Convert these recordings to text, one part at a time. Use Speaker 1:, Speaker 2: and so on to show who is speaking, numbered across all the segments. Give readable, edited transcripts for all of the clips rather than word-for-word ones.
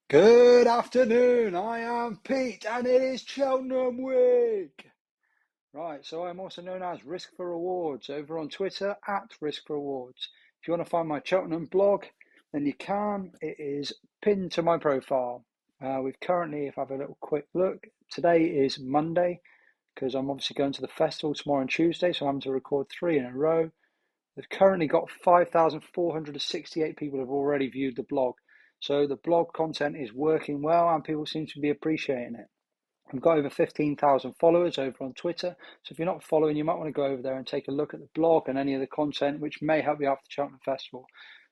Speaker 1: Good afternoon, I am Pete and it is Cheltenham week. Right, so I'm also known as Risk for Rewards over on Twitter at Risk for Rewards. If you want to find my Cheltenham blog, then you can. It is pinned to my profile. We've currently, if I have a little quick look, today is Monday because I'm obviously going to the festival tomorrow and Tuesday, so I'm having to record 3 in a row. They've currently got 5,468 people have already viewed the blog. So the blog content is working well and people seem to be appreciating it. I've got over 15,000 followers over on Twitter. So if you're not following, you might want to go over there and take a look at the blog and any of the content which may help you out for the Cheltenham Festival.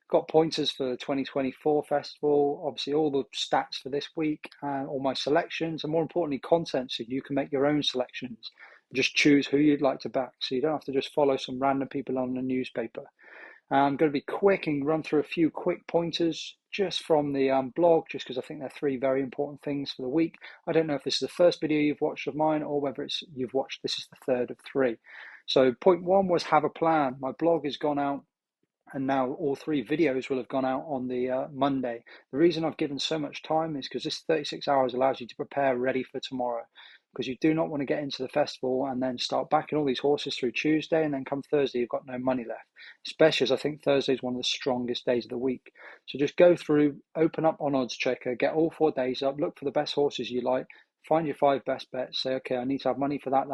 Speaker 1: Got pointers for the 2024 festival, obviously all the stats for this week, and all my selections, and more importantly, content so you can make your own selections. Just choose who you'd like to back, so you don't have to just follow some random people on the newspaper. I'm going to be quick and run through a few quick pointers just from the blog, just because I think they're three very important things for the week. I don't know if this is the first video you've watched of mine or whether you've watched this is the third of three. So point one was have a plan. My blog has gone out and now all three videos will have gone out on the Monday. The reason I've given so much time is because this 36 hours allows you to prepare ready for tomorrow, because you do not want to get into the festival and then start backing all these horses through Tuesday and then come Thursday you've got no money left, especially as I think Thursday is one of the strongest days of the week. So just go through, open up on Odds Checker, get all 4 days up, look for the best horses you like, find your 5 best bets, say okay, I need to have money for that,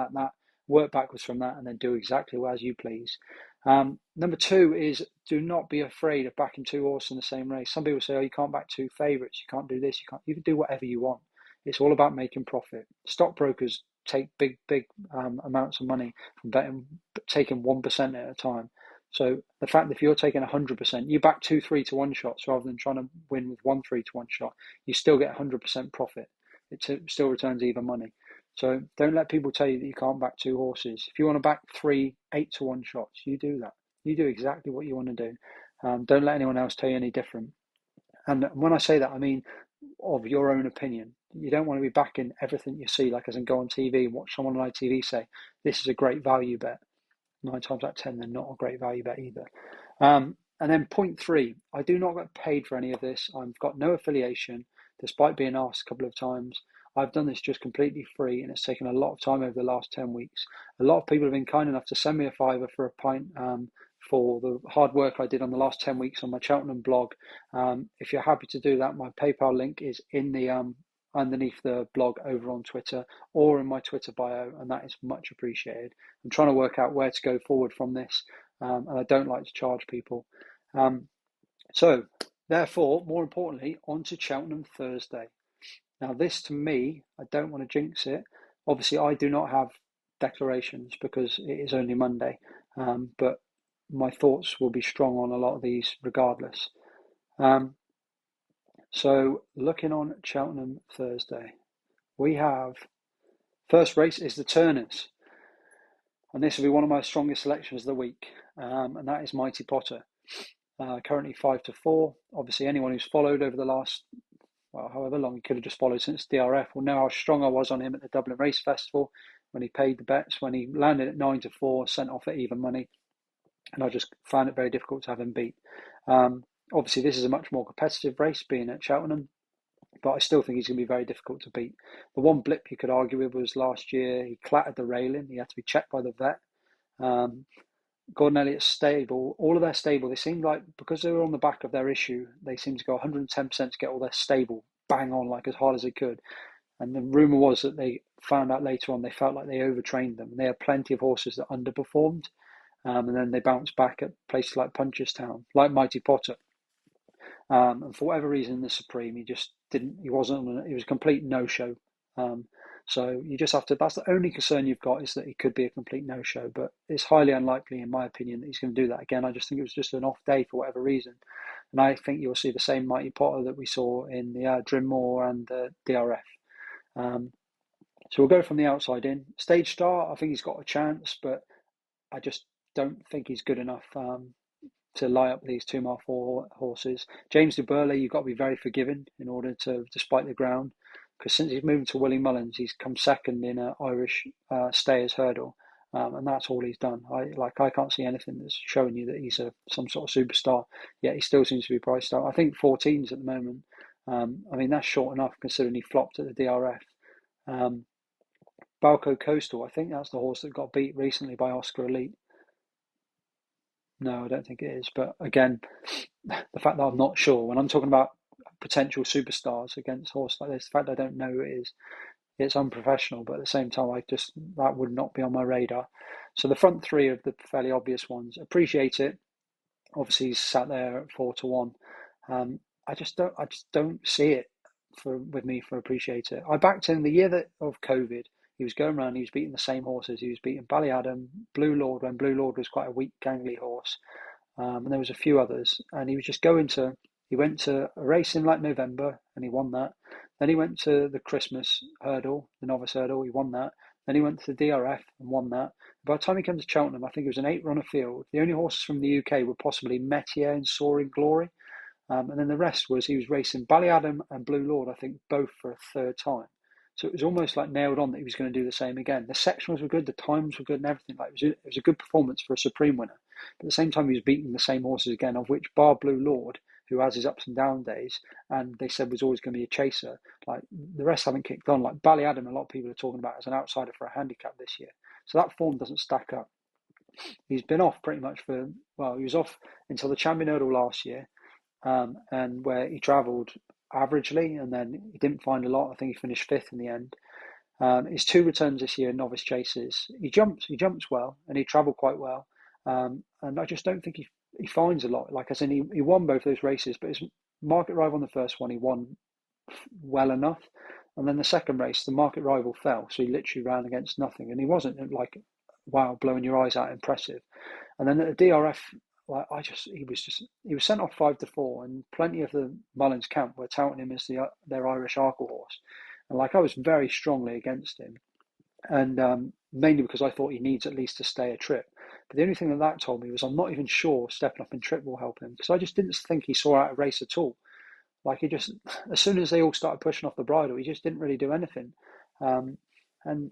Speaker 1: work backwards from that and then do exactly as you please. Number two is do not be afraid of backing 2 horses in the same race. Some people say, oh, you can't back 2 favourites, you can't do this, you can do whatever you want. It's all about making profit. Stockbrokers take big amounts of money from betting, taking 1% at a time. So the fact that if you're taking 100%, you back 2 3-1 shots rather than trying to win with 1 3-1 shot, you still get 100% profit. It still returns even money. So don't let people tell you that you can't back 2 horses. If you want to back 3 8-1 shots, you do that. You do exactly what you want to do. Don't let anyone else tell you any different. And when I say that, I mean of your own opinion. You don't want to be backing everything you see, like as in go on TV and watch someone on ITV say, this is a great value bet. 9 times out of 10, they're not a great value bet either. And then point three, I do not get paid for any of this. I've got no affiliation, despite being asked a couple of times. I've done this just completely free, and it's taken a lot of time over the last 10 weeks. A lot of people have been kind enough to send me a fiver for a pint for the hard work I did on the last 10 weeks on my Cheltenham blog. If you're happy to do that, my PayPal link is in the underneath the blog over on Twitter or in my Twitter bio, and that is much appreciated. I'm trying to work out where to go forward from this, and I don't like to charge people. So, therefore, more importantly, on to Cheltenham Thursday. Now, this to me, I don't want to jinx it. Obviously, I do not have declarations because it is only Monday, but my thoughts will be strong on a lot of these regardless. So, looking on Cheltenham Thursday, we have first race is the Turners, and this will be one of my strongest selections of the week, and that is Mighty Potter. Currently 5-4. Obviously, anyone who's followed over the last, well, however long he could have just followed since DRF will know how strong I was on him at the Dublin Race Festival when he paid the bets, when he landed at 9-4, sent off at even money, and I just found it very difficult to have him beat. Obviously, this is a much more competitive race, being at Cheltenham, but I still think he's going to be very difficult to beat. The one blip you could argue with was last year he clattered the railing. He had to be checked by the vet. Gordon Elliott's stable, all of their stable, they seemed like, because they were on the back of their issue, they seemed to go 110% to get all their stable bang on, like as hard as they could. And the rumour was that they found out later on they felt like they overtrained them. They had plenty of horses that underperformed, and then they bounced back at places like Punchestown, like Mighty Potter. And for whatever reason, in the Supreme, he just didn't. He wasn't. He was a complete no-show. So you just have to. That's the only concern you've got, is that he could be a complete no-show. But it's highly unlikely, in my opinion, that he's going to do that again. I just think it was just an off day for whatever reason, and I think you'll see the same Mighty Potter that we saw in the Drinmore and the DRF. So we'll go from the outside in. Stage start, I think he's got a chance, but I just don't think he's good enough to lie up these 2 mile 4 horses. James de Burley, you've got to be very forgiving in order to, despite the ground, because since he's moved to Willie Mullins, he's come second in an Irish Stayers hurdle, and that's all he's done. I can't see anything that's showing you that he's some sort of superstar. Yet he still seems to be priced out. I think 14s at the moment. I mean, that's short enough considering he flopped at the DRF. Um, Balco Coastal, I think that's the horse that got beat recently by Oscar Elite. No, I don't think it is. But again, the fact that I'm not sure when I'm talking about potential superstars against horse like this, the fact I don't know who it is, it's unprofessional. But at the same time, that would not be on my radar. So the front three of the fairly obvious ones. Appreciate It. Obviously, he's sat there at 4-1. I just don't see it with me for Appreciate It. I backed him the year of COVID. He was going around. He was beating the same horses. He was beating Ballyadam, Blue Lord when Blue Lord was quite a weak, gangly horse, and there was a few others. And he was just going to. He went to a race in like November and he won that. Then he went to the Christmas hurdle, the novice hurdle. He won that. Then he went to the DRF and won that. By the time he came to Cheltenham, I think it was an 8-runner field. The only horses from the UK were possibly Metier and Soaring Glory. And then the rest was he was racing Ballyadam and Blue Lord, I think, both for a third time. So it was almost like nailed on that he was going to do the same again. The sectionals were good, the times were good, and everything. Like it was a good performance for a Supreme winner. But at the same time, he was beating the same horses again, of which bar Blue Lord, who has his ups and down days, and they said was always going to be a chaser. Like the rest haven't kicked on. Like Ballyadam, a lot of people are talking about as an outsider for a handicap this year. So that form doesn't stack up. He's been off pretty much he was off until the Champion Hurdle last year, and where he travelled averagely, and then he didn't find a lot. I think he finished fifth in the end. His two returns this year in novice chases, he jumps well, and he travelled quite well. And I just don't think he finds a lot. Like I said, he won both those races, but his market rival on the first one, he won well enough. And then the second race, the market rival fell, so he literally ran against nothing, and he wasn't like, wow, blowing your eyes out, impressive. And then at the DRF, like he was sent off 5-4, and plenty of the Mullins camp were touting him as their Irish Arkle horse, and like I was very strongly against him, and mainly because I thought he needs at least to stay a trip. But the only thing that told me was I'm not even sure stepping up in trip will help him, because I just didn't think he saw out a race at all. Like he just, as soon as they all started pushing off the bridle, he just didn't really do anything. Um, and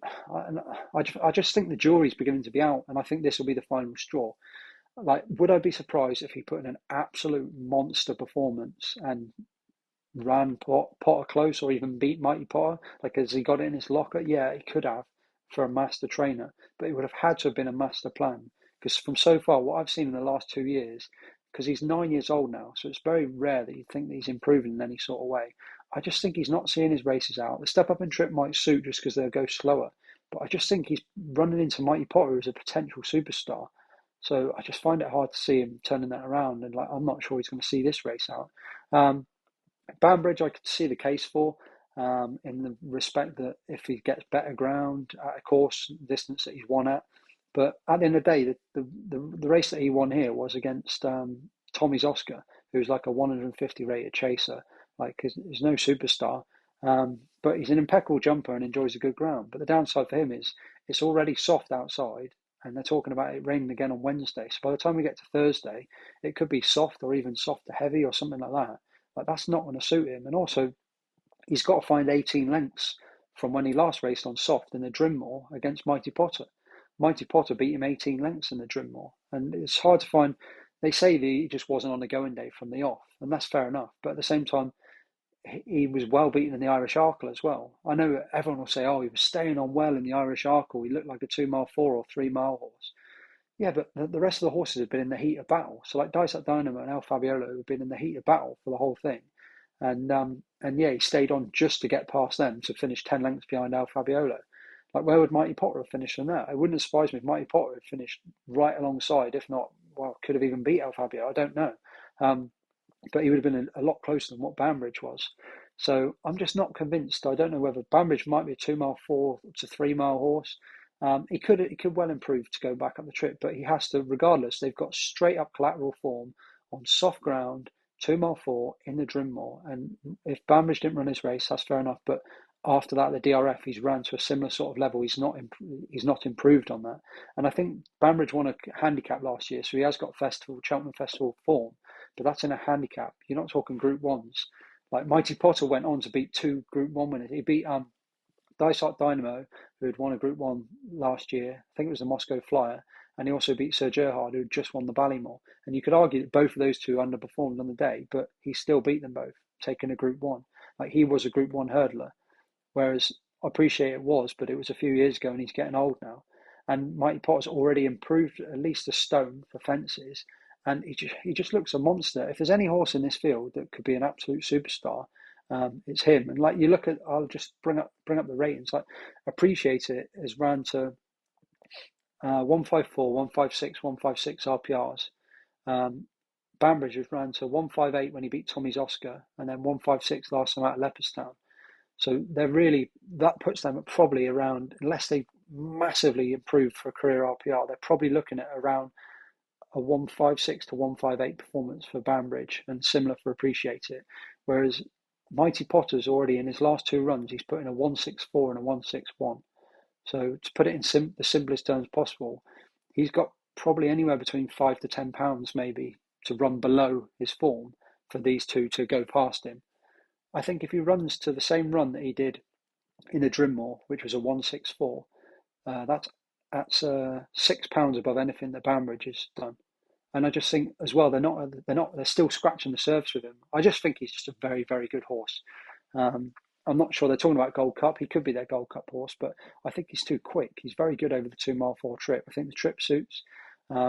Speaker 1: I just think the jury's beginning to be out, and I think this will be the final straw. Like, would I be surprised if he put in an absolute monster performance and ran Potter close, or even beat Mighty Potter? Like, has he got it in his locker? Yeah, he could have for a master trainer, but it would have had to have been a master plan. Because from so far, what I've seen in the last 2 years, because he's 9 years old now, so it's very rare that you think that he's improving in any sort of way. I just think he's not seeing his races out. The step up and trip might suit just because they'll go slower, but I just think he's running into Mighty Potter as a potential superstar. So I just find it hard to see him turning that around, and like I'm not sure he's going to see this race out. Um, Banbridge, I could see the case for, in the respect that if he gets better ground at a course distance that he's won at, but at the end of the day, the race that he won here was against Tommy's Oscar, who's like a 150 rated chaser, like he's no superstar, but he's an impeccable jumper and enjoys a good ground. But the downside for him is it's already soft outside, and they're talking about it raining again on Wednesday. So by the time we get to Thursday, it could be soft or even soft to heavy or something like that. Like that's not going to suit him. And also, he's got to find 18 lengths from when he last raced on soft in the Drinmore against Mighty Potter. Mighty Potter beat him 18 lengths in the Drinmore, and it's hard to find. They say that he just wasn't on the going day from the off, and that's fair enough. But at the same time, he was well beaten in the Irish Arkle as well. I know everyone will say, "Oh, he was staying on well in the Irish Arkle. He looked like a 2 mile 4 or 3 mile horse." Yeah, but the rest of the horses have been in the heat of battle. So like Dysart Dynamo and El Fabiolo have been in the heat of battle for the whole thing. And yeah, he stayed on just to get past them to finish 10 lengths behind El Fabiolo. Like, where would Mighty Potter have finished on that? It wouldn't have surprised me if Mighty Potter had finished right alongside, if not, well, could have even beat El Fabio. I don't know. But he would have been a lot closer than what Banbridge was. So I'm just not convinced. I don't know whether Banbridge might be a 2 mile 4 to 3 mile horse. He could well improve to go back up the trip, but he has to, regardless. They've got straight up collateral form on soft ground, 2 mile 4 in the Drinmore. And if Banbridge didn't run his race, that's fair enough. But after that, the DRF, he's ran to a similar sort of level. He's not improved on that. And I think Banbridge won a handicap last year, so he has got Cheltenham Festival form. But that's in a handicap. You're not talking Group Ones. Like Mighty Potter went on to beat 2 Group One winners. He beat Dysart Dynamo, who had won a Group 1 last year. I think it was the Moscow Flyer. And he also beat Sir Gerhard, who had just won the Ballymore. And you could argue that both of those two underperformed on the day, but he still beat them both, taking a Group 1. Like he was a Group 1 hurdler, whereas I appreciate it was, but it was a few years ago and he's getting old now. And Mighty Potter's already improved at least a stone for fences, and he just looks a monster. If there's any horse in this field that could be an absolute superstar, it's him. And like you look at, I'll just bring up the ratings. Like Appreciate It has ran to 154, 156, 156 RPRs. Banbridge has ran to 158 when he beat Tommy's Oscar, and then 156 last time out at Leopardstown. So that puts them at probably around, unless they massively improve for a career RPR, they're probably looking at around a 156 to 158 performance for Banbridge, and similar for Appreciate It. Whereas Mighty Potter's already in his last two runs, he's put in a 164 and a 161. So to put it in the simplest terms possible, he's got probably anywhere between £5 to £10 maybe to run below his form for these two to go past him. I think if he runs to the same run that he did in the Drimmoor, which was a 164, that's £6 above anything that Banbridge has done. And I just think as well, they're still scratching the surface with him. I just think he's just a very, very good horse. I'm not sure they're talking about Gold Cup. He could be their Gold Cup horse, but I think he's too quick. He's very good over the 2 mile 4 trip. I think the trip suits.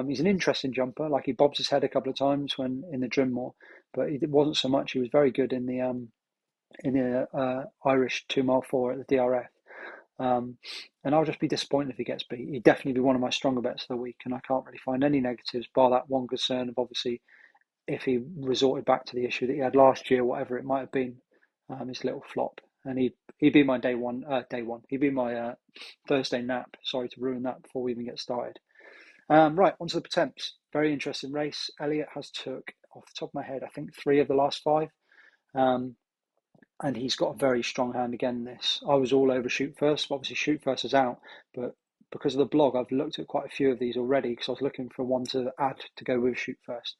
Speaker 1: He's an interesting jumper. Like he bobs his head a couple of times when in the Drimmoor, but it wasn't so much. He was very good in the Irish 2 mile 4 at the DRF. And I'll just be disappointed if he gets beat. He'd definitely be one of my stronger bets of the week, and I can't really find any negatives, bar that one concern of obviously if he resorted back to the issue that he had last year, whatever it might have been, his little flop. And he'd be my day one. He'd be my Thursday nap. Sorry to ruin that before we even get started. Right, onto the Pertemps. Very interesting race. Elliott has took, off the top of my head, I think 3 of the last 5. And he's got a very strong hand again in this. I was all over Shoot First. Obviously, Shoot First is out, but because of the blog, I've looked at quite a few of these already because I was looking for one to add to go with Shoot First.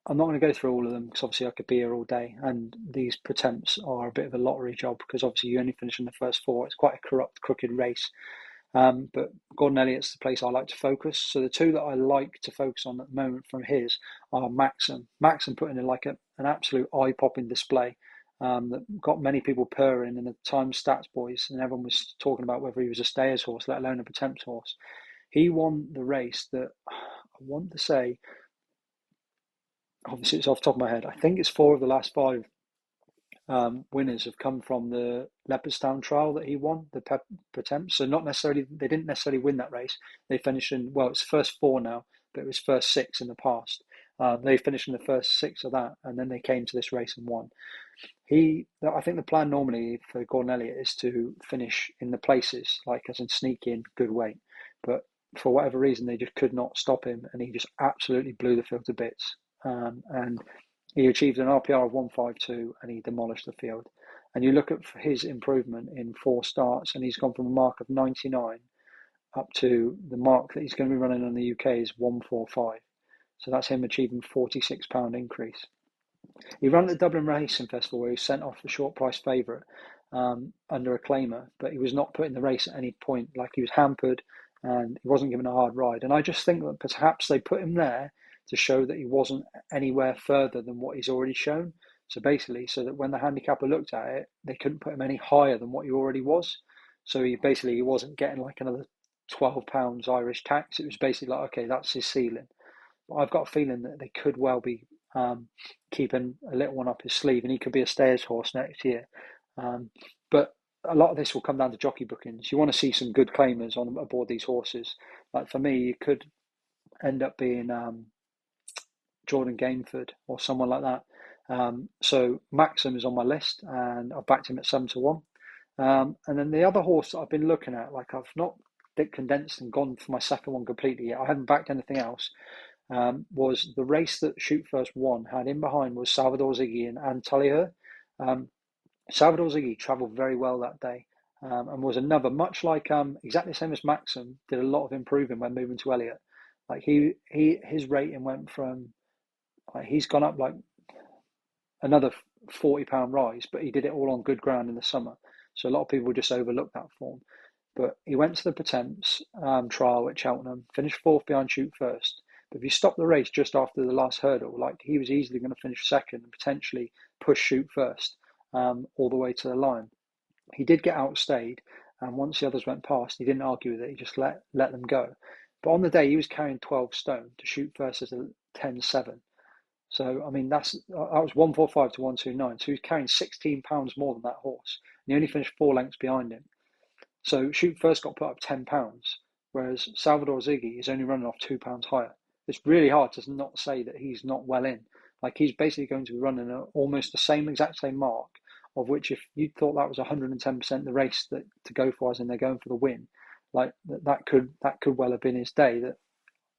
Speaker 1: I'm not going to go through all of them because obviously I could be here all day, and these Pertemps are a bit of a lottery job because obviously you only finish in the first 4. It's quite a corrupt, crooked race. But Gordon Elliott's the place I like to focus. So the 2 that I like to focus on at the moment from his are Maxim. Maxim put in like an absolute eye-popping display that got many people purring in the Times Stats boys, and everyone was talking about whether he was a stayers horse, let alone a Pertemps horse. He won the race that I want to say, obviously it's off the top of my head, I think it's 4 of the last 5 winners have come from the Leopardstown trial that he won, the Pertemps. So they didn't necessarily win that race. They finished in, well, it's first 4 now, but it was first 6 in the past. They finished in the first 6 of that, and then they came to this race and won. I think the plan normally for Gordon Elliott is to finish in the places, like as in sneak in, good weight. But for whatever reason, they just could not stop him, and he just absolutely blew the field to bits. And he achieved an RPR of 152 and he demolished the field. And you look at his improvement in 4 starts, and he's gone from a mark of 99 up to the mark that he's going to be running on the UK is 145. So that's him achieving £46 increase. He ran at the Dublin Racing Festival where he was sent off the short price favourite under a claimer, but he was not put in the race at any point. Like he was hampered and he wasn't given a hard ride. And I just think that perhaps they put him there to show that he wasn't anywhere further than what he's already shown. So basically, so that when the handicapper looked at it, they couldn't put him any higher than what he already was. So he wasn't getting like another £12 Irish tax. It was basically like, okay, that's his ceiling. But I've got a feeling that they could well be keeping a little one up his sleeve, and he could be a stayers horse next year. But a lot of this will come down to jockey bookings. You want to see some good claimers on aboard these horses. Like for me, it could end up being Jordan Gainford or someone like that. So Maxim is on my list, and I've backed him at 7-1. And then the other horse that I've been looking at, like I've not condensed and gone for my second one completely yet. I haven't backed anything else. Was the race that Shoot First won, had in behind was Salvador Ziggy and Tullyher. Salvador Ziggy travelled very well that day, and was another, much like exactly the same as Maxim, did a lot of improving when moving to Elliott. Like his rating went from, he's gone up like another £40 rise, but he did it all on good ground in the summer. So a lot of people just overlook that form. But he went to the Pertemps trial at Cheltenham, finished 4th behind Shoot First, But if you stop the race just after the last hurdle, like he was easily going to finish second and potentially push shoot first all the way to the line. He did get outstayed, and once the others went past, he didn't argue with it. He just let them go. But on the day, he was carrying 12 stone to shoot first as a 10-7. So, I mean, that was 145 to 129. So he was carrying 16 pounds more than that horse. And he only finished 4 lengths behind him. So shoot first got put up 10 pounds, whereas Salvador Ziggy is only running off 2 pounds higher. It's really hard to not say that he's not well in. Like, he's basically going to be running almost the exact same mark, of which if you thought that was 110% the race that to go for, as in they're going for the win, like that could well have been his day, that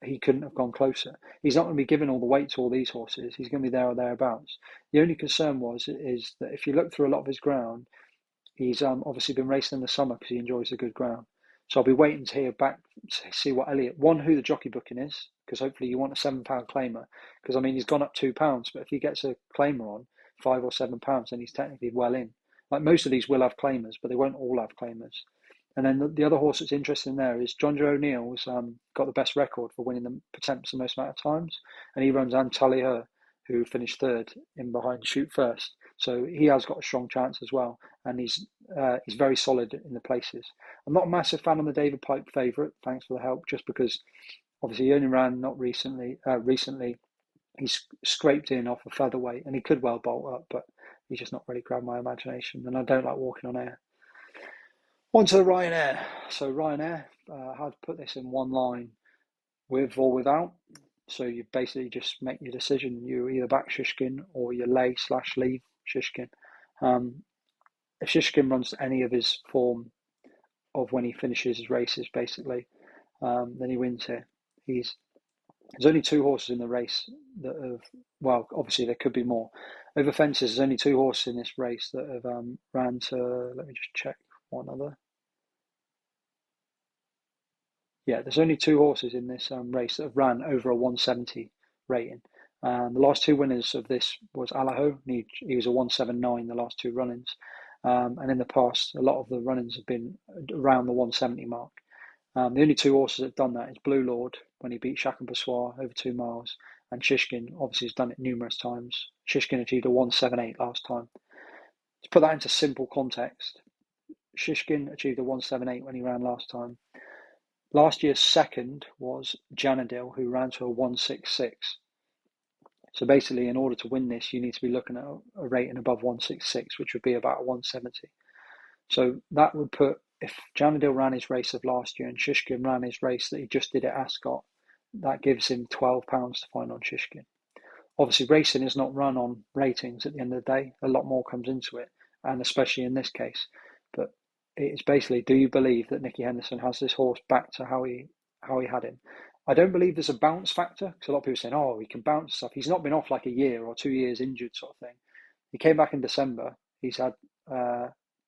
Speaker 1: he couldn't have gone closer. He's not going to be giving all the weight to all these horses. He's going to be there or thereabouts. The only concern is that if you look through a lot of his ground, he's obviously been racing in the summer because he enjoys the good ground. So I'll be waiting to hear back to see what Elliot, who the jockey booking is, because hopefully you want a £7 claimer. Because I mean, he's gone up £2, but if he gets a claimer on £5 or £7, then he's technically well in. Like, most of these will have claimers, but they won't all have claimers. And then the other horse that's interesting there is John Joe O'Neill's got the best record for winning the Pertemps the most amount of times, and he runs Antaliher, who finished third in behind Shoot First. So he has got a strong chance as well, and he's very solid in the places. I'm not a massive fan of the David Pipe favourite. Thanks for the help. Just because obviously he only ran not recently. Recently, he's scraped in off a featherweight, and he could well bolt up, but he's just not really grabbed my imagination, and I don't like walking on air. On to the Ryanair. So Ryanair, how to put this in one line, with or without. So you basically just make your decision. You either back Shishkin or you lay/leave Shishkin. If Shishkin runs any of his form of when he finishes his races, basically, then he wins here. There's only 2 horses in the race that have, well, obviously there could be more. Over fences, there's only 2 horses in this race that have ran to, let me just check one other. Yeah, there's only 2 horses in this race that have ran over a 170 rating. The last 2 winners of this was Alaho. He was a 179 the last 2 run-ins. And in the past, a lot of the run-ins have been around the 170 mark. The only 2 horses that have done that is Blue Lord, when he beat Chacun Passoir over 2 miles, and Shishkin obviously has done it numerous times. Shishkin achieved a 178 last time. To put that into simple context, Shishkin achieved a 178 when he ran last time. Last year's second was Janadil, who ran to a 166. So basically, in order to win this, you need to be looking at a rating above 166, which would be about a 170. So that would put, if Janadil ran his race of last year and Shishkin ran his race that he just did at Ascot, that gives him £12 to find on Shishkin. Obviously, racing is not run on ratings at the end of the day. A lot more comes into it, and especially in this case. But it's basically, do you believe that Nicky Henderson has this horse back to how he had him? I don't believe there's a bounce factor, because a lot of people are saying, oh, he can bounce stuff. He's not been off like a year or 2 years injured sort of thing. He came back in December. He's had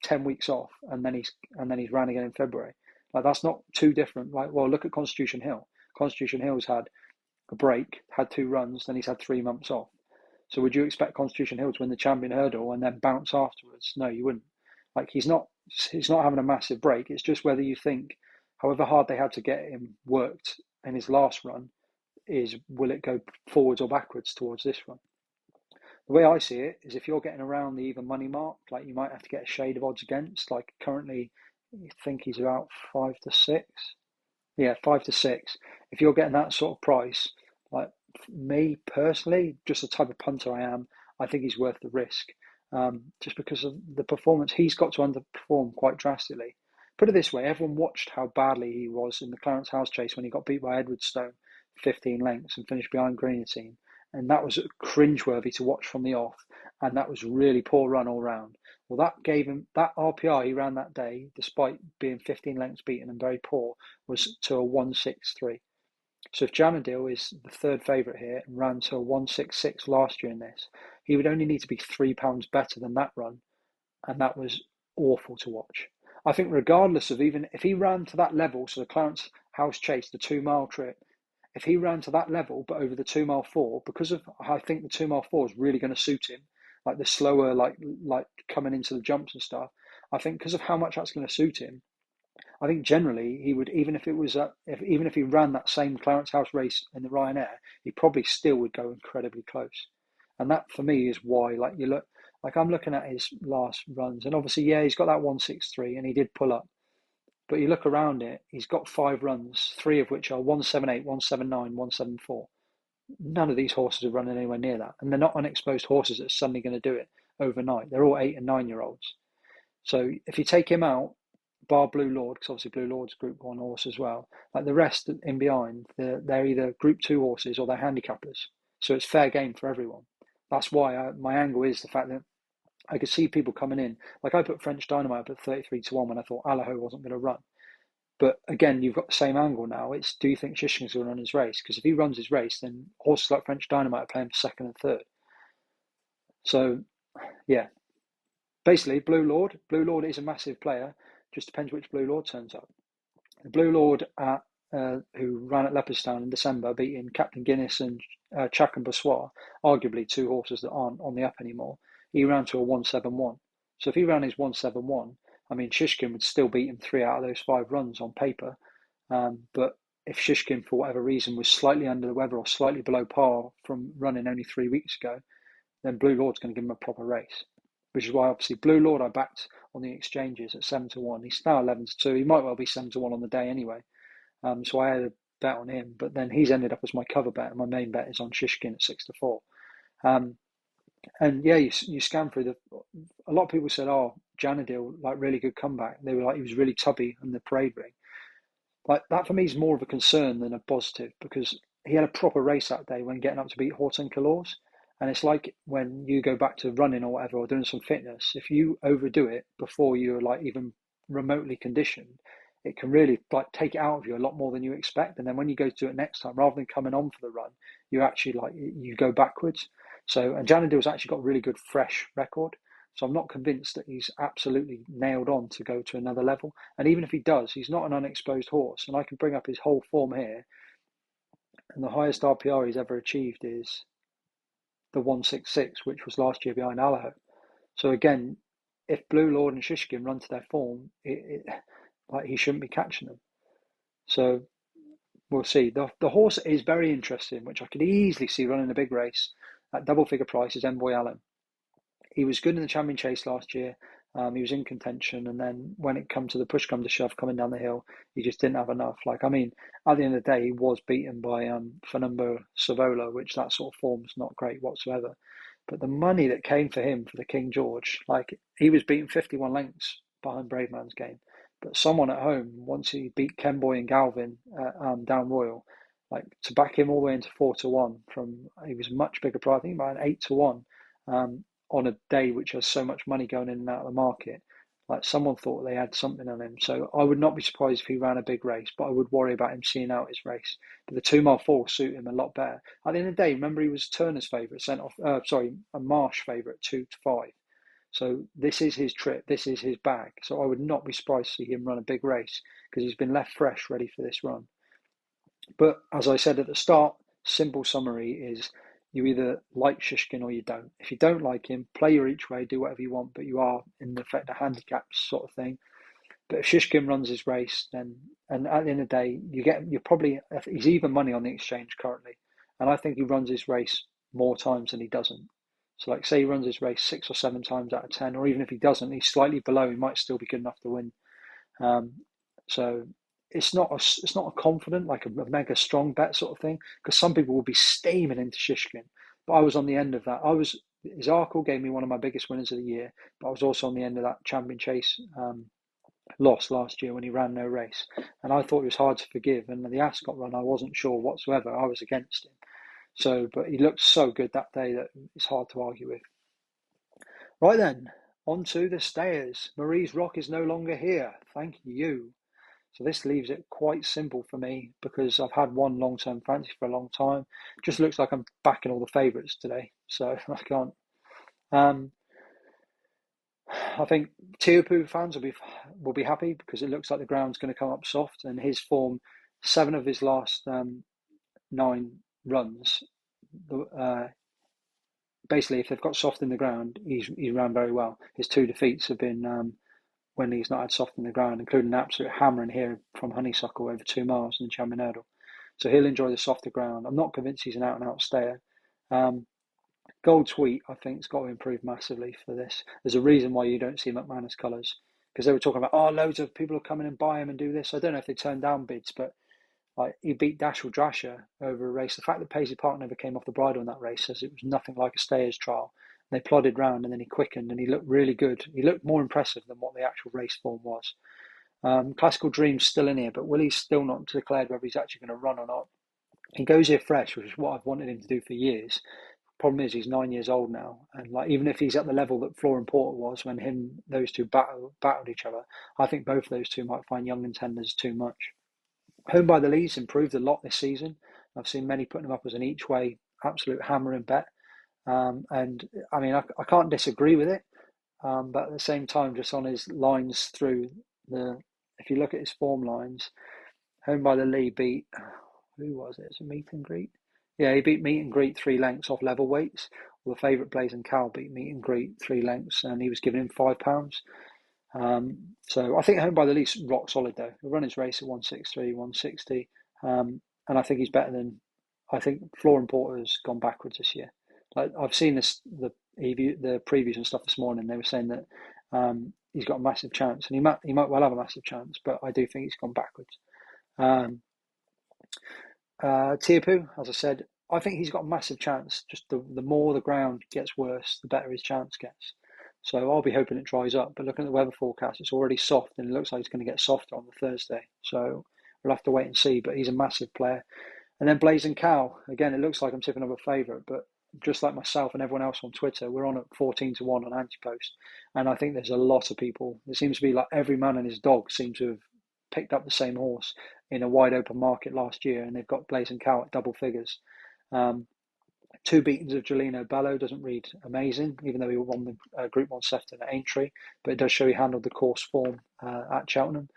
Speaker 1: 10 weeks off, and then he's ran again in February. Like, that's not too different. Like, well, look at Constitution Hill. Constitution Hill's had a break, had 2 runs, then he's had 3 months off. So would you expect Constitution Hill to win the champion hurdle and then bounce afterwards? No, you wouldn't. Like, he's not having a massive break. It's just whether you think, however hard they had to get him worked in his last run, will it go forwards or backwards towards this run? The way I see it is, if you're getting around the even money mark, like, you might have to get a shade of odds against. Like, currently, you think he's about 5 to 6. Yeah, 5 to 6. If you're getting that sort of price, like, me personally, just the type of punter I am, I think he's worth the risk. Just because of the performance, he's got to underperform quite drastically. Put it this way, everyone watched how badly he was in the Clarence House chase when he got beat by Edwardstone 15 lengths and finished behind Greenatine. And that was cringeworthy to watch from the off, and that was really poor run all round. Well, that gave him, that RPR he ran that day, despite being 15 lengths beaten and very poor, was to a 163. So if Janadil is the third favourite here and ran to a 166 last year in this, he would only need to be £3 better than that run, and that was awful to watch. I think regardless of, even if he ran to that level, so the Clarence House chase, the 2 mile trip, if he ran to that level but over the 2 mile 4, because of, I think the 2 mile 4 is really going to suit him, like the slower, like coming into the jumps and stuff. I think because of how much that's going to suit him, I think generally he would, even if it was even if he ran that same Clarence House race in the Ryanair, he probably still would go incredibly close. And that for me is why, like you look, like I'm looking at his last runs, and obviously, yeah, he's got that 163, and he did pull up. But you look around it, he's got 5 runs, 3 of which are 178, 179, 174. None of these horses are running anywhere near that, and they're not unexposed horses that are suddenly going to do it overnight. They're all 8 and 9 year olds. So if you take him out, bar Blue Lord, because obviously Blue Lord's Group 1 horse as well, like the rest in behind, they're either Group 2 horses or they're handicappers. So it's fair game for everyone. That's why my angle is the fact that I could see people coming in. Like I put French Dynamite up at 33-1 when I thought Allaho wasn't going to run. But again, you've got the same angle now. It's, do you think Shishkin's going to run his race? Because if he runs his race, then horses like French Dynamite are playing for second and third. So, yeah. Basically, Blue Lord is a massive player. Just depends which Blue Lord turns up. The Blue Lord who ran at Leopardstown in December, beating Captain Guinness and Chac and Bossois, arguably 2 horses that aren't on the up anymore. He ran to a 171. So if he ran his 171, I mean, Shishkin would still beat him 3 out of those 5 runs on paper. But if Shishkin, for whatever reason, was slightly under the weather or slightly below par from running only 3 weeks ago, then Blue Lord's going to give him a proper race. Which is why, obviously, Blue Lord I backed on the exchanges at 7-1. He's now 11-2. He might well be 7-1 on the day anyway. So I had a bet on him, but then he's ended up as my cover bet, and my main bet is on Shishkin at 6-4. And yeah, you scan through a lot of people said, oh, Janadil, like really good comeback. They were like, he was really tubby in the parade ring. Like that for me is more of a concern than a positive, because he had a proper race that day when getting up to beat Horton Calors. And it's like when you go back to running or whatever, or doing some fitness, if you overdo it before you're like even remotely conditioned, it can really like take it out of you a lot more than you expect. And then when you go to do it next time, rather than coming on for the run, you actually like you go backwards. So, and Janadil's actually got a really good fresh record. So I'm not convinced that he's absolutely nailed on to go to another level. And even if he does, he's not an unexposed horse. And I can bring up his whole form here. And the highest RPR he's ever achieved is the 166, which was last year behind Allaho. So again, if Blue Lord and Shishkin run to their form, like he shouldn't be catching them. So we'll see. The horse is very interesting, which I could easily see running a big race at double figure prices. Envoy Allen. He was good in the Champion Chase last year. He was in contention, and then when it come to the push come to shove coming down the hill, he just didn't have enough. Like, I mean, at the end of the day, he was beaten by Fernando Savola, which that sort of form's not great whatsoever. But the money that came for him for the King George, like he was beaten 51 lengths behind Brave Man's Game. But someone at home, once he beat Ken Boy and Galvin down Royal, like to back him all the way into 4-1 from, he was much bigger price, I think about an 8-1. On a day which has so much money going in and out of the market, like someone thought they had something on him. So I would not be surprised if he ran a big race, but I would worry about him seeing out his race. But the 2 mile 4 suit him a lot better. At the end of the day, remember he was Turner's favourite, a Marsh favourite 2-5. So this is his trip, this is his bag. So I would not be surprised to see him run a big race because he's been left fresh, ready for this run. But as I said at the start, simple summary is you either like Shishkin or you don't. If you don't like him, play your each way, do whatever you want, but you are in effect a handicap sort of thing. But if Shishkin runs his race, then, and at the end of the day, he's even money on the exchange currently. And I think he runs his race more times than he doesn't. So like say he runs his race 6 or 7 times out of 10, or even if he doesn't, he's slightly below, he might still be good enough to win. So it's not a confident, like a mega strong bet sort of thing, because some people will be steaming into Shishkin. But I was on the end of that. His Arkle gave me one of my biggest winners of the year, but I was also on the end of that Champion Chase loss last year when he ran no race. And I thought it was hard to forgive. And the Ascot run, I wasn't sure whatsoever. I was against him. So, but he looked so good that day that it's hard to argue with. Right then, on to the stayers. Marie's Rock is no longer here. Thank you. So this leaves it quite simple for me because I've had one long-term fantasy for a long time. Just looks like I'm backing all the favourites today, so I can't. I think Teahupo'o fans will be happy because it looks like the ground's going to come up soft, and his form, 7 of his last 9 runs, basically if they've got soft in the ground, he's ran very well. His 2 defeats have been when he's not had soft in the ground, including an absolute hammering here from Honeysuckle over 2 miles in the Champion Hurdle. So he'll enjoy the softer ground. I'm not convinced he's an out-and-out stayer. Gold Sweet, I think, has got to improve massively for this. There's a reason why you don't see McManus colours, because they were talking about, loads of people are coming and buy him and do this. I don't know if they turned down bids, but like he beat Dashel Drasher over a race. The fact that Paisley Park never came off the bridle in that race says it was nothing like a stayer's trial. And they plodded round and then he quickened and he looked really good. He looked more impressive than what the actual race form was. Classical Dream's still in here, but Willie's still not declared whether he's actually going to run or not. He goes here fresh, which is what I've wanted him to do for years. Problem is, he's 9 years old now, and like even if he's at the level that Flor and Porter was when those two battled each other, I think both of those two might find young contenders too much. Home by the Leads improved a lot this season. I've seen many putting him up as an each way absolute hammering bet, and I mean I can't disagree with it, but at the same time, just on his lines through if you look at his form lines, Home by the Lee beat, who was it? It's a meet and greet. Yeah, he beat meet and greet 3 lengths off level weights. Well, the favourite Blazing Cow beat meet and greet 3 lengths, and he was giving him £5. So I think Home by the Lee's rock solid though. He'll run his race at 163, 160, and I think he's better than. I think Flor and Porter's gone backwards this year. Like I've seen the previews and stuff this morning. They were saying that he's got a massive chance, and he might well have a massive chance, but I do think he's gone backwards. Tiapu, as I said, I think he's got a massive chance. Just the more the ground gets worse, the better his chance gets. So I'll be hoping it dries up. But looking at the weather forecast, it's already soft, and it looks like it's going to get softer on the Thursday. So we'll have to wait and see. But he's a massive player. And then Blazing Cow, again, it looks like I'm tipping up a favourite, but just like myself and everyone else on Twitter, we're on at 14-1 on Antipost. And I think there's a lot of people. It seems to be like every man and his dog seem to have picked up the same horse in a wide open market last year, and they've got Blazing Cow at double figures. 2 beatings of Jolino Bello doesn't read amazing, even though he won the Group 1 Sefton at Aintree, but it does show he handled the course form at Cheltenham.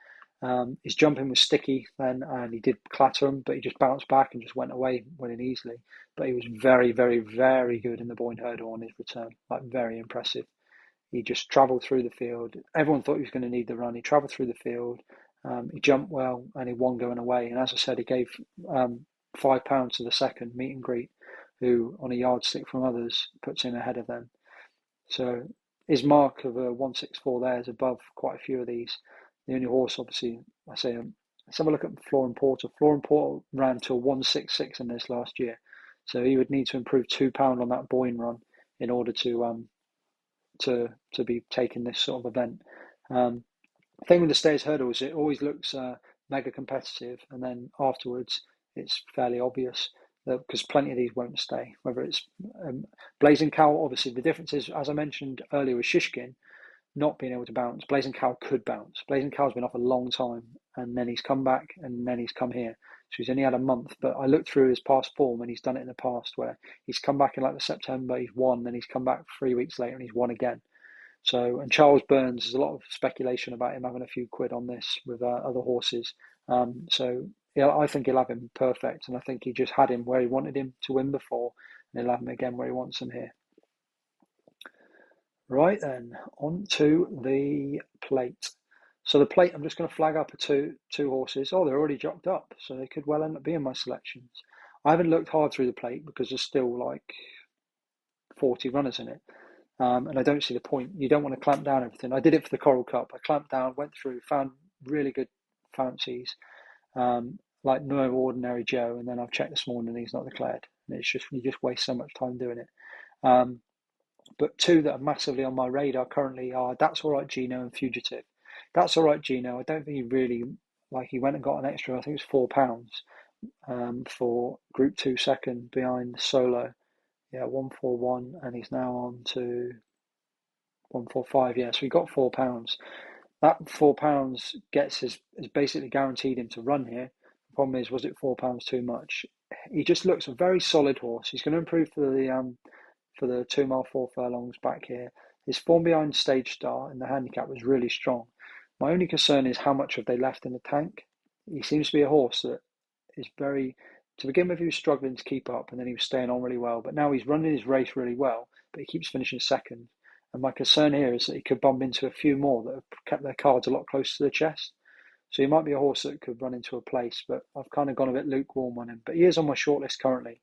Speaker 1: His jumping was sticky then, and he did clatter him, but he just bounced back and just went away, winning easily. But he was very, very, very good in the Boyne Hurdle on his return, like very impressive. He just travelled through the field. Everyone thought he was going to need the run. He travelled through the field. He jumped well, and he won going away. And as I said, he gave £5 to the second meet and greet, who on a yardstick from others puts him ahead of them. So his mark of a 164 there is above quite a few of these. The only horse, obviously, I say, let's have a look at Flor and Porter. Flor and Porter ran to a 166 in this last year, so he would need to improve £2 on that Boyne run in order to be taking this sort of event. The thing with the Stayers Hurdle is it always looks mega competitive, and then afterwards it's fairly obvious because plenty of these won't stay. Whether it's Blazing Cow, obviously the difference is, as I mentioned earlier with Shishkin not being able to bounce, Blazing Cow could bounce. Blazing Cow's been off a long time, and then he's come back, and then he's come here. So he's only had a month, but I looked through his past form, and he's done it in the past where he's come back in like the September, he's won, then he's come back 3 weeks later and he's won again. So, and Charles Burns, there's a lot of speculation about him having a few quid on this with other horses. So yeah, I think he'll have him perfect, and I think he just had him where he wanted him to win before, and he'll have him again where he wants him here. Right then, on to the plate. So the plate, I'm just going to flag up two horses. Oh, they're already jocked up, so they could well end up being my selections. I haven't looked hard through the plate because there's still like 40 runners in it. And I don't see the point. You don't want to clamp down everything. I did it for the Coral Cup. I clamped down, went through, found really good fancies, like No Ordinary Joe, and then I've checked this morning and he's not declared. And it's just, you just waste so much time doing it. But 2 that are massively on my radar currently are That's All Right Gino and Fugitive. That's All Right Gino, I don't think he really, he went and got an extra, I think it was £4 for Group 2 second behind Solo. Yeah, 141, and he's now on to 145. Yeah, so he got £4. That £4 has basically guaranteed him to run here. The problem is, was it £4 too much? He just looks a very solid horse. He's going to improve for the 2 mile 4 furlongs back here. His form behind Stage Star in the handicap was really strong. My only concern is how much have they left in the tank. He seems to be a horse that is very, to begin with, he was struggling to keep up, and then he was staying on really well. But now he's running his race really well, but he keeps finishing second. And my concern here is that he could bump into a few more that have kept their cards a lot closer to the chest. So he might be a horse that could run into a place, but I've kind of gone a bit lukewarm on him. But he is on my shortlist currently.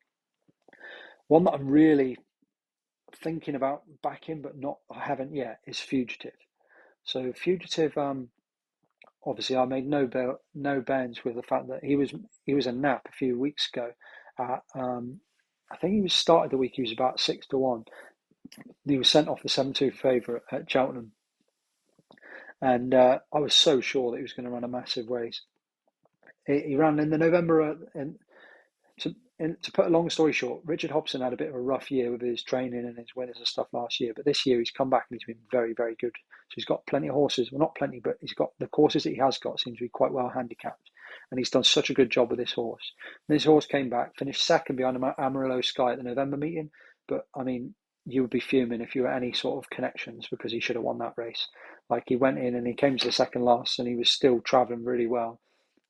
Speaker 1: One that I'm really thinking about backing, but I haven't yet, is Fugitive. So Fugitive, obviously, I made no bones with the fact that he was a nap a few weeks ago. I think he was started the week. He was about 6-1. He was sent off the 7-2 favourite at Cheltenham, and I was so sure that he was going to run a massive race. He ran in the November, and to put a long story short, Richard Hobson had a bit of a rough year with his training and his winners and stuff last year. But this year he's come back and he's been very, very good. So he's got plenty of horses. Well, not plenty, but he's got the courses that he has got seem to be quite well handicapped. And he's done such a good job with this horse. And this horse came back, finished second behind Amarillo Sky at the November meeting. But I mean, you would be fuming if you were any sort of connections, because he should have won that race. Like, he went in and he came to the second last and he was still travelling really well.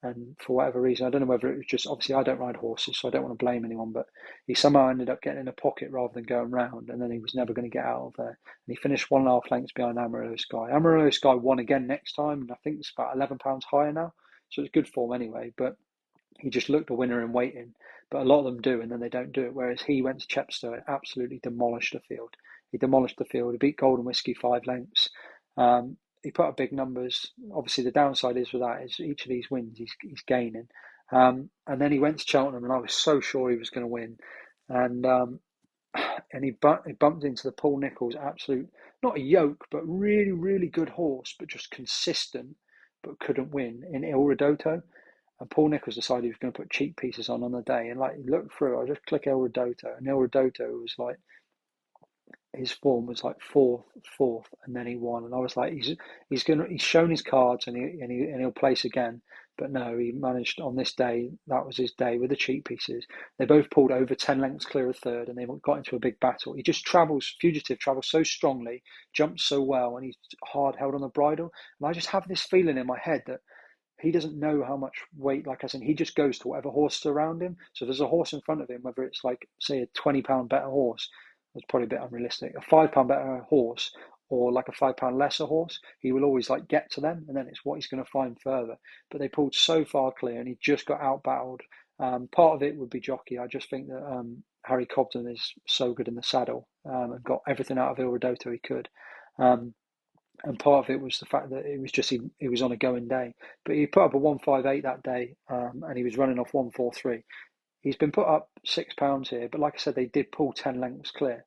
Speaker 1: And for whatever reason, I don't know whether it was just, obviously I don't ride horses, so I don't want to blame anyone, but he somehow ended up getting in a pocket rather than going round, and then he was never going to get out of there. And he finished 1.5 lengths behind Amarillo Sky. Amarillo Sky won again next time, and I think it's about £11 higher now, so it's good form anyway. But he just looked a winner in waiting. But a lot of them do, and then they don't do it. Whereas he went to Chepstow and absolutely demolished the field. He demolished the field. He beat Golden Whiskey 5 lengths. He put up big numbers. Obviously, the downside is with that is each of these wins he's gaining. And then he went to Cheltenham, and I was so sure he was going to win. And he bumped into the Paul Nicholls, absolute, not a yoke, but really, really good horse, but just consistent, but couldn't win in Il Ridotto. And Paul Nicholls decided he was going to put cheap pieces on the day. And like, you look through, I just click Il Ridotto, and Il Ridotto was like, his form was like fourth, and then he won. And I was like, he's shown his cards, and he'll place again. But no, he managed on this day. That was his day with the cheap pieces. They both pulled over 10 lengths clear of third, and they got into a big battle. He just Fugitive travels so strongly, jumps so well, and he's hard held on the bridle. And I just have this feeling in my head that he doesn't know how much weight, like I said, he just goes to whatever horse is around him. So if there's a horse in front of him, whether it's like, say, a £20 better horse, that's probably a bit unrealistic, a £5 better horse, or like a £5 lesser horse, he will always like get to them, and then it's what he's going to find further. But they pulled so far clear, and he just got out battled. Part of it would be jockey. I just think that Harry Cobden is so good in the saddle, and got everything out of Il Ridotto he could. And part of it was the fact that it was just he was on a going day. But he put up a 158 that day, and he was running off 143. He's been put up £6 here, but like I said, they did pull 10 lengths clear.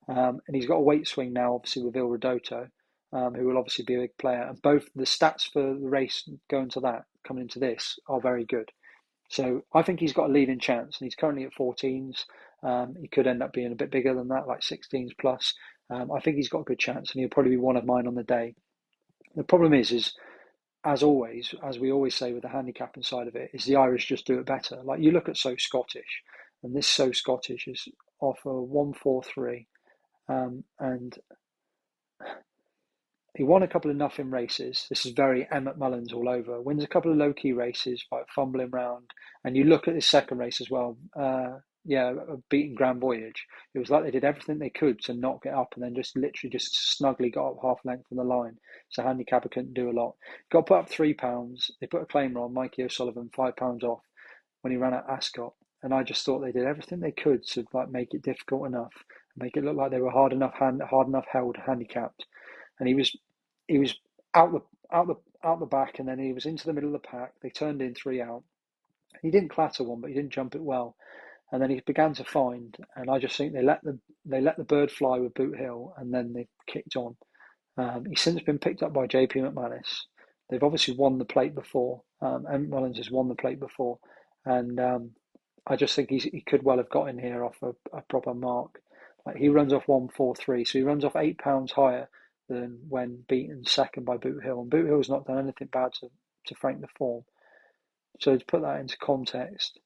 Speaker 1: And he's got a weight swing now, obviously, with Il Ridotto, who will obviously be a big player. And both the stats for the race going to that, coming into this, are very good. So I think he's got a leading chance, and he's currently at 14s. He could end up being a bit bigger than that, like 16s plus. I think he's got a good chance, and he'll probably be one of mine on the day. The problem is as always, as we always say with the handicapping side of it, is the Irish just do it better. Like, you look at So Scottish, and this So Scottish is off a 143, and he won a couple of nothing races. This is very Emmett Mullins all over. Wins a couple of low-key races, like fumbling round. And you look at his second race as well. Beating Grand Voyage. It was like they did everything they could to not get up, and then just literally just snugly got up half length from the line. So handicapper couldn't do a lot. Got put up £3. They put a claimer on Mikey O'Sullivan, £5 off when he ran at Ascot. And I just thought they did everything they could to like make it difficult enough, make it look like they were hard enough held, handicapped. And he was out the back, and then he was into the middle of the pack. They turned in 3 out. He didn't clatter one, but he didn't jump it well. And then he began to find, and I just think they let the bird fly with Boot Hill, and then they kicked on. He's since been picked up by JP McManus. They've obviously won the plate before. Emmett Mullins has won the plate before, and I just think he could well have got in here off a proper mark. Like, he runs off 143, so he runs off £8 higher than when beaten second by Boot Hill. And Boot Hill's not done anything bad to frank the form. So to put that into context,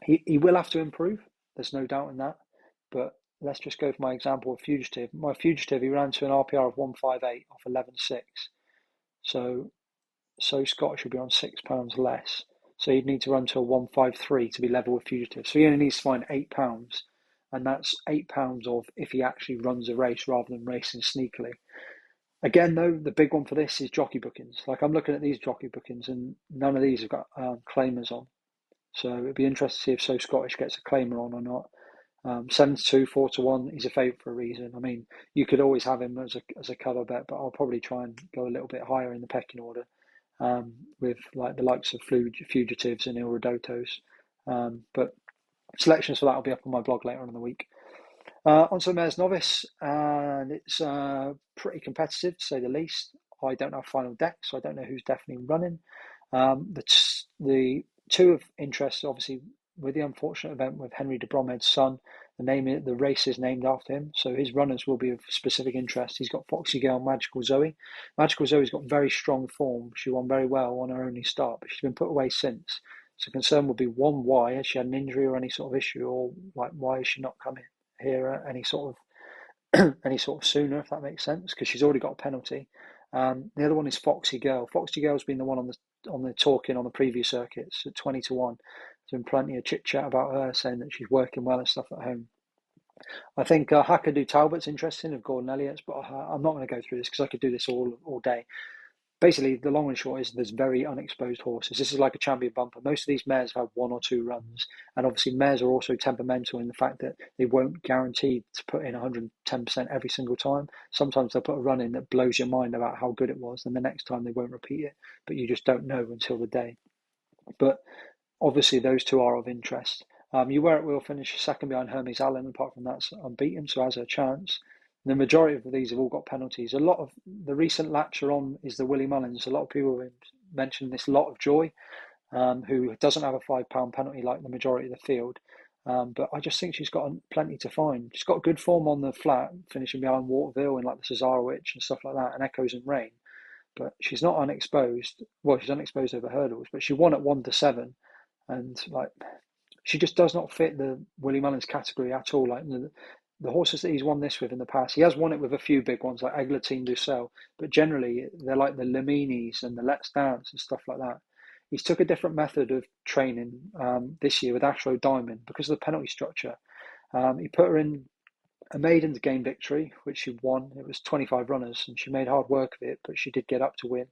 Speaker 1: he will have to improve. There's no doubt in that. But let's just go for my example of Fugitive. My Fugitive, he ran to an RPR of 158 off 11.6. So Scottish would be on £6 less. So he'd need to run to a 153 to be level with Fugitive. So he only needs to find £8. and that's £8 of if he actually runs a race rather than racing sneakily. Again, though, the big one for this is jockey bookings. Like, I'm looking at these jockey bookings, and none of these have got claimers on. So it'd be interesting to see if So Scottish gets a claimer on or not. 7-2, 4-1. He's a favourite for a reason. I mean, you could always have him as a cover bet, but I'll probably try and go a little bit higher in the pecking order, with like the likes of Fugitives and Iridotos. But selections for that will be up on my blog later on in the week. Onto the Mares Novice, and it's pretty competitive to say the least. I don't have final deck, so I don't know who's definitely running. The two of interest, obviously, with the unfortunate event with Henry de Bromhead's son, the race is named after him, so his runners will be of specific interest. He's got Foxy Girl, Magical Zoe. Magical Zoe's got very strong form. She won very well on her only start, but she's been put away since. So concern will be one, why has she had an injury or any sort of issue, or like why is she not coming here any sort of sooner, if that makes sense, because she's already got a penalty. The other one is Foxy Girl. Foxy Girl's been the one on the talking on the preview circuits at 20-1. There's been plenty of chit chat about her, saying that she's working well and stuff at home. I think Hakadu Talbot's interesting of Gordon Elliott's, but I'm not going to go through this because I could do this all day. Basically, the long and short is there's very unexposed horses. This is like a champion bumper. Most of these mares have one or two runs. And obviously, mares are also temperamental in the fact that they won't guarantee to put in 110% every single time. Sometimes they'll put a run in that blows your mind about how good it was, and the next time they won't repeat it. But you just don't know until the day. But obviously, those two are of interest. You were will finish second behind Hermes Allen. Apart from that's unbeaten, so has a chance. The majority of these have all got penalties. A lot of the recent latcher on is the Willie Mullins. A lot of people have mentioned this Lot of Joy, who doesn't have a £5 penalty like the majority of the field. But I just think she's got plenty to find. She's got good form on the flat, finishing behind Waterville and like the Cesarewitch and stuff like that, and Echoes and Rain. But she's not unexposed. Well, she's unexposed over hurdles, but she won at 1-7, and like she just does not fit the Willie Mullins category at all. Like the horses that he's won this with in the past, he has won it with a few big ones like Eglantine Dussel, but generally they're like the Laminis and the Let's Dance and stuff like that. He's took a different method of training this year with Ashrow Diamond because of the penalty structure. He put her in a maiden to gain victory, which she won. It was 25 runners, and she made hard work of it, but she did get up to win.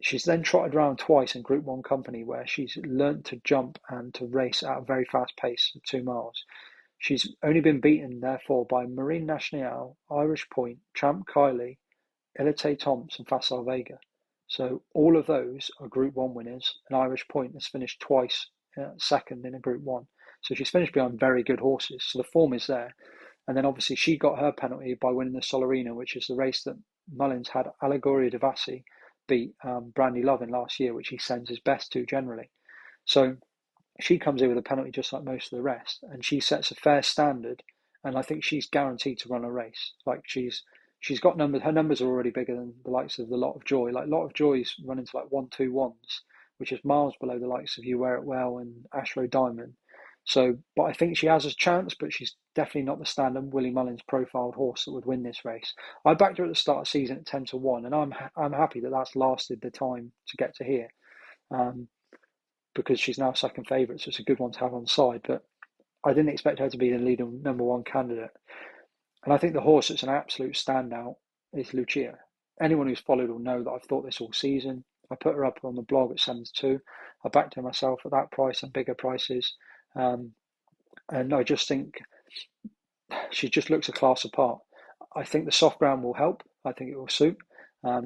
Speaker 1: She's then trotted around twice in Group 1 company where she's learnt to jump and to race at a very fast pace of 2 miles. She's only been beaten, therefore, by Marine Nationale, Irish Point, Tramp Kylie, Elite Tomps, and Facile Vega. So all of those are Group 1 winners, and Irish Point has finished twice second in a Group 1. So she's finished behind very good horses. So the form is there. And then obviously she got her penalty by winning the Solarina, which is the race that Mullins had Allegoria de Vassi beat Brandy Love in last year, which he sends his best to generally. So she comes in with a penalty just like most of the rest, and she sets a fair standard, and I think she's guaranteed to run a race. Like she's got numbers. Her numbers are already bigger than the likes of the Lot of Joy. Like Lot of Joy's running to like 1-2-1s, which is miles below the likes of You Wear It Well and Ashrow Diamond. So, but I think she has a chance, but she's definitely not the standard Willie Mullins profiled horse that would win this race. I backed her at the start of the season at 10-1, and I'm happy that that's lasted the time to get to here. Because she's now second favourite, so it's a good one to have on side. But I didn't expect her to be the leading number one candidate. And I think the horse that's an absolute standout is Lucia. Anyone who's followed will know that I've thought this all season. I put her up on the blog at 7-2. I backed her myself at that price and bigger prices. And I just think she just looks a class apart. I think the soft ground will help. I think it will suit.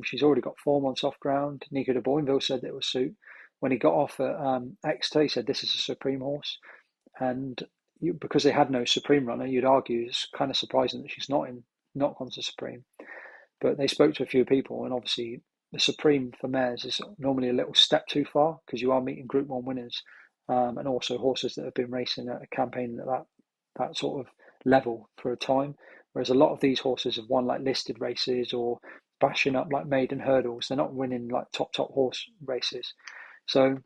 Speaker 1: She's already got form on soft ground. Nico de Boinville said that it will suit. When he got off at Exeter, he said this is a supreme horse. And because they had no supreme runner, you'd argue it's kind of surprising that she's not gone to supreme. But they spoke to a few people, and obviously the supreme for mares is normally a little step too far because you are meeting Group 1 winners and also horses that have been racing at a campaign at that sort of level for a time. Whereas a lot of these horses have won like listed races or bashing up like maiden hurdles. They're not winning like top horse races. So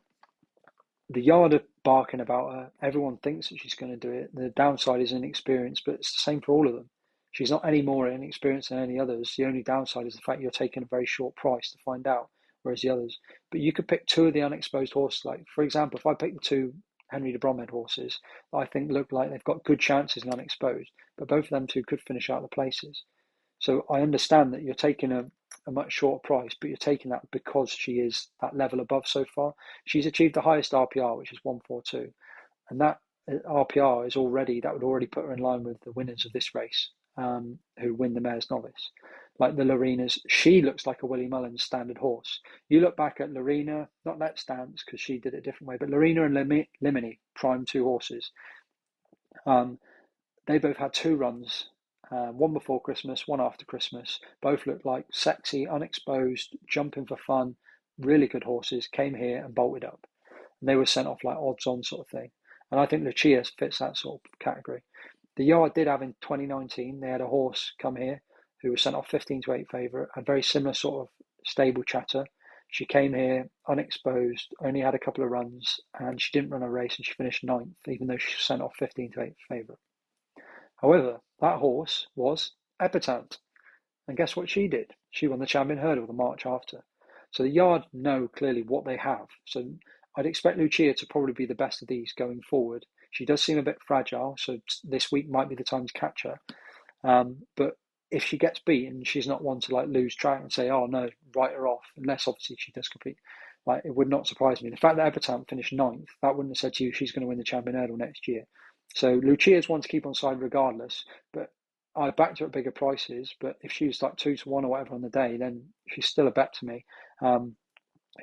Speaker 1: the yard are barking about her. Everyone thinks that she's going to do it. The downside is inexperience, but it's the same for all of them. She's not any more inexperienced than any others. The only downside is the fact you're taking a very short price to find out, whereas the others. But you could pick two of the unexposed horses. Like, for example, if I pick the two Henry de Bromhead horses that I think look like they've got good chances and unexposed, but both of them two could finish out the places. So I understand that you're taking a much shorter price, but you're taking that because she is that level above so far. She's achieved the highest RPR, which is 142, and that RPR is already, that would already put her in line with the winners of this race, who win the Mayor's Novice. Like the Lorena's, she looks like a Willie Mullins standard horse. You look back at Lorena, not Let's Dance because she did it a different way, but Lorena and Limini, prime two horses. They both had two runs, one before Christmas, one after Christmas. Both looked like sexy, unexposed, jumping for fun, really good horses. Came here and bolted up, and they were sent off like odds on sort of thing. And I think Lucia fits that sort of category. The yard did have in 2019, they had a horse come here who was sent off 15-8 favourite, had very similar sort of stable chatter. She came here unexposed, only had a couple of runs, and she didn't run a race, and she finished ninth, even though she was sent off 15-8 favourite. However, that horse was Pertemps, and guess what she did? She won the Champion Hurdle the March after. So the yard know clearly what they have. So I'd expect Lucia to probably be the best of these going forward. She does seem a bit fragile, so this week might be the time to catch her. But if she gets beaten, she's not one to like lose track and say, "Oh no, write her off." Unless obviously she does compete. Like it would not surprise me. The fact that Pertemps finished ninth, that wouldn't have said to you she's going to win the Champion Hurdle next year. So Lucia's one to keep on side regardless. But I backed her at bigger prices. But if she was like 2-1 or whatever on the day, then she's still a bet to me.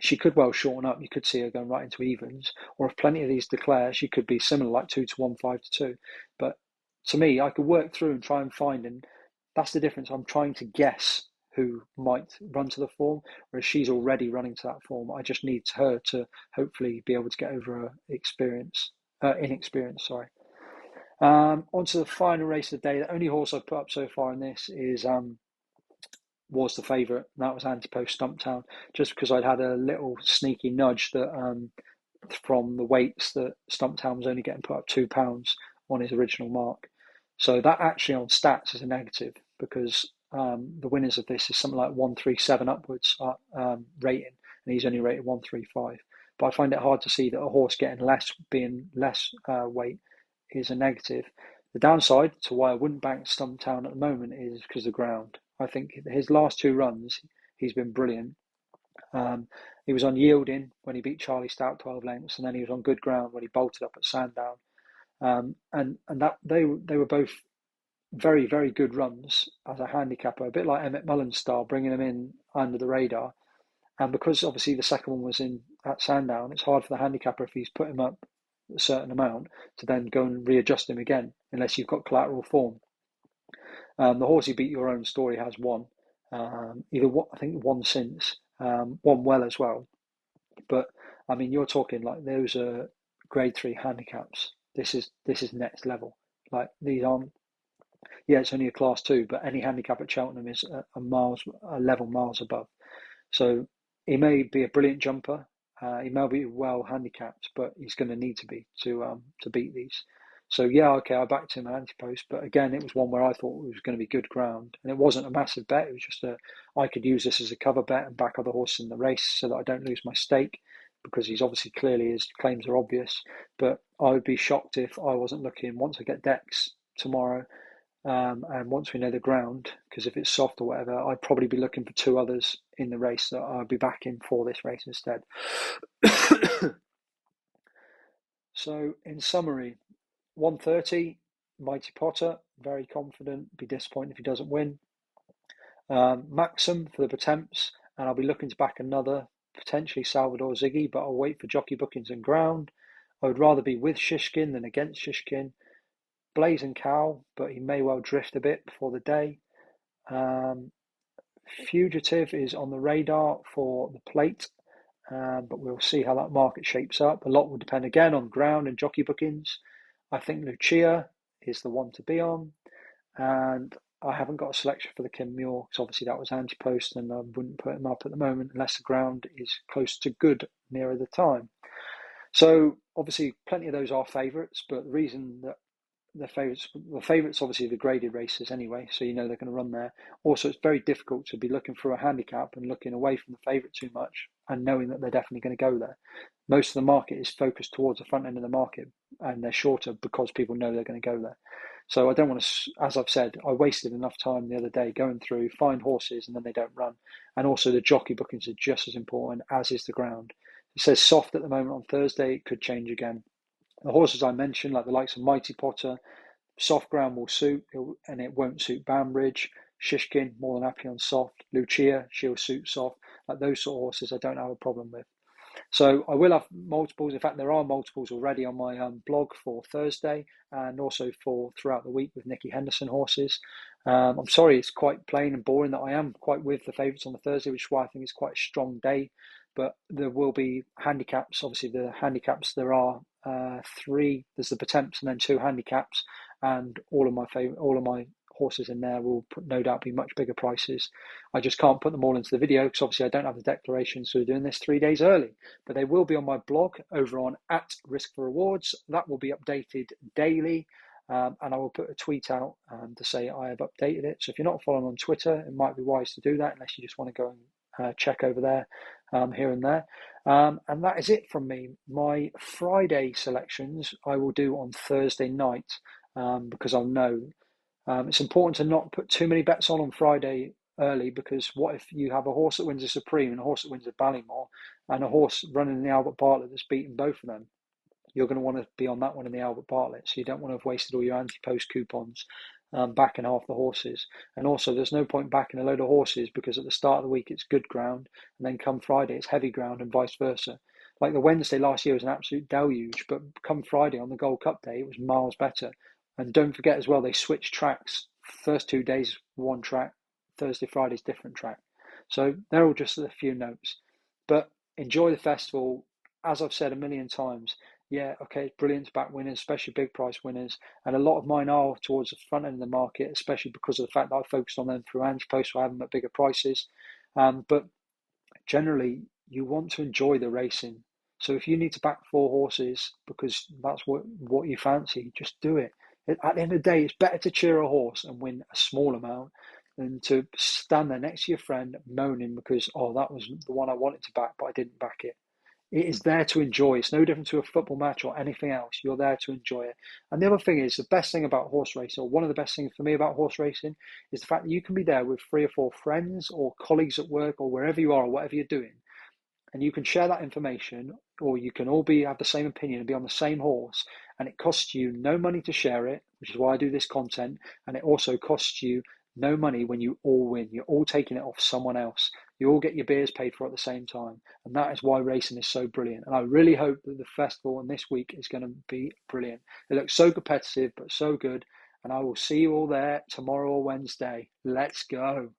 Speaker 1: She could well shorten up. You could see her going right into evens, or if plenty of these declare, she could be similar, like 2-1, 5-2. But to me, I could work through and try and find, and that's the difference. I'm trying to guess who might run to the form, whereas she's already running to that form. I just need her to hopefully be able to get over her inexperience. Sorry. On to the final race of the day. The only horse I've put up so far in this was the favourite, and that was Antipost Stumptown, just because I'd had a little sneaky nudge that from the weights that Stumptown was only getting put up £2 on his original mark. So that actually on stats is a negative because the winners of this is something like 137 upwards rating, and he's only rated 135. But I find it hard to see that a horse getting being less weight is a negative. The downside to why I wouldn't bank Stumptown at the moment is because of the ground. I think his last two runs, he's been brilliant. He was unyielding when he beat Charlie Stout 12 lengths, and then he was on good ground when he bolted up at Sandown. And that they were both very, very good runs as a handicapper, a bit like Emmett Mullins' style, bringing them in under the radar. And because obviously the second one was in at Sandown, it's hard for the handicapper if he's put him up a certain amount to then go and readjust him again, unless you've got collateral form. The horse who beat Your Own Story has won, I think one since, won well as well. But I mean, you're talking like those are grade 3 handicaps. This is next level. Like these aren't. Yeah, it's only a class 2, but any handicap at Cheltenham is a level miles above. So he may be a brilliant jumper. He may be well handicapped, but he's going to need to be to beat these. So yeah, okay, I backed him at Antipost, but again, it was one where I thought it was going to be good ground, and it wasn't a massive bet. It was just I could use this as a cover bet and back other horses in the race so that I don't lose my stake, because he's obviously clearly his claims are obvious. But I would be shocked if I wasn't looking once I get decks tomorrow. And once we know the ground, because if it's soft or whatever, I'd probably be looking for two others in the race that I'll be backing for this race instead. So, in summary, 130, Mighty Potter, very confident. Be disappointed if he doesn't win. Maxim for the Pertemps, and I'll be looking to back another, potentially Salvador Ziggy, but I'll wait for jockey bookings and ground. I would rather be with Shishkin than against Shishkin. Blazing Cow, but he may well drift a bit before the day. Fugitive is on the radar for the plate, but we'll see how that market shapes up. A lot will depend again on ground and jockey bookings. I think Lucia is the one to be on, and I haven't got a selection for the Kim Muir because obviously that was Antipost, and I wouldn't put him up at the moment unless the ground is close to good nearer the time. So obviously plenty of those are favourites, but the reason that the favourites. The favourites obviously the graded races anyway, so you know they're going to run there. Also, it's very difficult to be looking for a handicap and looking away from the favourite too much and knowing that they're definitely going to go there. Most of the market is focused towards the front end of the market, and they're shorter because people know they're going to go there. So I don't want to, as I've said, I wasted enough time the other day going through, find horses, and then they don't run. And also the jockey bookings are just as important, as is the ground. It says soft at the moment on Thursday. It could change again. The horses I mentioned, like the likes of Mighty Potter, soft ground will suit, and it won't suit Banbridge. Shishkin, more than happy on soft. Lucia, she'll suit soft. Like those sort of horses, I don't have a problem with. So I will have multiples. In fact, there are multiples already on my blog for Thursday and also for throughout the week with Nicky Henderson horses. I'm sorry, it's quite plain and boring that I am quite with the favourites on the Thursday, which is why I think it's quite a strong day. But there will be handicaps. Obviously, the handicaps, there are three. There's the Pertemps and then two handicaps. And all of my horses in there will no doubt be much bigger prices. I just can't put them all into the video because obviously I don't have the declaration, so we're doing this 3 days early. But they will be on my blog over on @risk4rewards. That will be updated daily, and I will put a tweet out to say I have updated it. So if you're not following on Twitter, it might be wise to do that unless you just want to go and check over there here and there. And that is it from me. My Friday selections I will do on Thursday night because I'll know. It's important to not put too many bets on Friday early because what if you have a horse that wins a Supreme and a horse that wins a Ballymore and a horse running in the Albert Bartlett that's beaten both of them? You're going to want to be on that one in the Albert Bartlett, so you don't want to have wasted all your anti-post coupons backing half the horses. And also, there's no point backing a load of horses because at the start of the week it's good ground, and then come Friday it's heavy ground, and vice versa. Like the Wednesday last year was an absolute deluge, but come Friday on the Gold Cup day it was miles better. And don't forget as well, they switched tracks. First 2 days one track, Thursday, Friday's different track. So they're all just a few notes. But enjoy the festival. As I've said a million times, yeah, okay, it's brilliant to back winners, especially big price winners. And a lot of mine are towards the front end of the market, especially because of the fact that I focused on them through anti-post, so I have them at bigger prices. But generally, you want to enjoy the racing. So if you need to back four horses because that's what you fancy, just do it. At the end of the day, it's better to cheer a horse and win a small amount than to stand there next to your friend moaning because, oh, that was the one I wanted to back, but I didn't back it. It is there to enjoy. It's no different to a football match or anything else. You're there to enjoy it. And the other thing is, the best thing about horse racing, or one of the best things for me about horse racing, is the fact that you can be there with 3 or 4 friends or colleagues at work or wherever you are or whatever you're doing. And you can share that information, or you can all have the same opinion and be on the same horse. And it costs you no money to share it, which is why I do this content. And it also costs you no money when you all win. You're all taking it off someone else. You all get your beers paid for at the same time. And that is why racing is so brilliant. And I really hope that the festival and this week is going to be brilliant. It looks so competitive, but so good. And I will see you all there tomorrow or Wednesday. Let's go.